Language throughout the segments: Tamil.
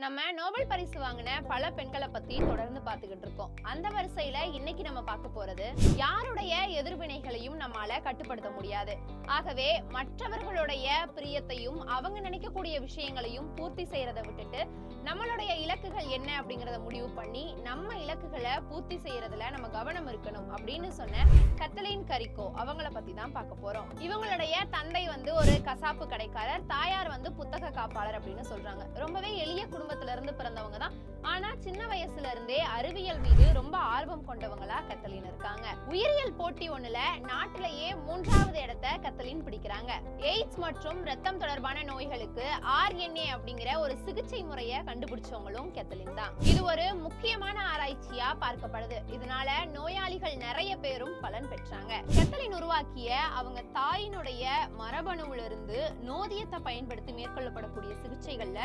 நம்ம நோபல் பரிசு வாங்கின பல பெண்களை பத்தி தொடர்ந்து பார்த்துக்கிட்டு இருக்கோம். அந்த வரிசையில இன்னைக்கு நம்ம பார்க்க போறது, யாருடைய எதிர்வினைகளையும் நம்மால கட்டுப்படுத்த முடியாது. ஆகவே மற்றவர்களுடைய பிரியத்தையும் அவங்க நினைக்கக்கூடிய விஷயங்களையும் பூர்த்தி செய்யறதை விட்டுட்டு நம்மளுடைய இலக்குகள் என்ன அப்படிங்கறத முடிவு பண்ணி நம்ம இலக்குகளை பூர்த்தி செய்யறதுல நம்ம கவனம் இருக்கணும் அப்படின்னு சொன்ன கத்தலின் கரிக்கோ அவங்கள பத்தி தான் பார்க்க போறோம். இவங்களுடைய தந்தை ஒரு கசாப்பு கடைக்காரர், தாயார் புத்தக காப்பாளர் அப்படின்னு சொல்றாங்க. ரொம்பவே எளிய குடும்பத்துல இருந்து பிறந்தவங்க தான். ஆனா சின்ன வயசுல இருந்தே அறிவியல் மீது ரொம்ப ஆர்வம் கொண்டவங்களா கத்தலின் இருக்காங்க. உயிரியல் போட்டி ஒண்ணுல நாட்டிலேயே 3வது இடத்தை கத்தலின் பிடிக்கிறாங்க. எய்ட்ஸ் மற்றும் ரத்தம் தொடர்பான நோய்களுக்கு RNA அப்படிங்கிற ஒரு சிகிச்சை முறையை கண்டுபிடிச்சவங்களும் கத்தலின் தான். இது ஒரு முக்கியமான ஆராய்ச்சியா பார்க்கப்படுது. இதனால நோயாளிகள் நிறைய பேரும் பலன் பெற்றாங்க. கத்தலின் உருவாக்கிய அவங்க தாயினுடைய மரபணுவிலிருந்து நோதியத்தை பயன்படுத்தி மேற்கொள்ளப்படக்கூடிய சிகிச்சைகள்ல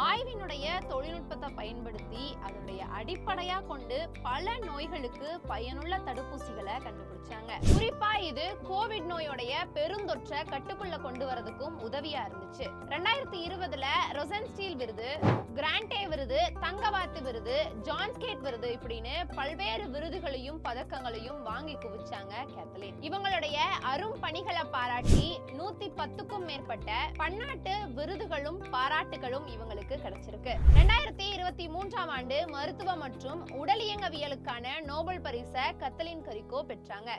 ஆய்வினுடைய தொழில்நுட்பத்தை பயன்படுத்தி அதனுடைய அடிப்படையா கொண்டு பல நோய்களுக்கு பயனுள்ள தடுப்பூசிகளை கண்டுபிடிச்சாங்க. குறிப்பா இது கோவிட் நோயோடைய பெருந்தொற்றை கட்டுக்குள்ள கொண்டு வரதுக்கும் உதவியா இருந்துச்சு. 2020ல ரொசன்ஸ்டீல் விருது, கிராண்டே விருது, தங்கவாத்து விருது, ஜான்ஸ்கேட் விருது இப்படின்னு பல்வேறு விருதுகளையும் பதக்கங்களையும் வாங்கி குவிச்சாங்க கத்தலின். இவங்களுடைய அரும் பணிகளை பாராட்டி 110க்கும் மேற்பட்ட பன்னாட்டு விருதுகளும் பாராட்டுகளும் இவங்களுக்கு கிடைச்சிருக்கு. 2023ஆம் ஆண்டு மருத்துவ மற்றும் உடலியங்கவியலுக்கான நோபல் பரிசை கத்தலின் கரிக்கோ பெற்றாங்க.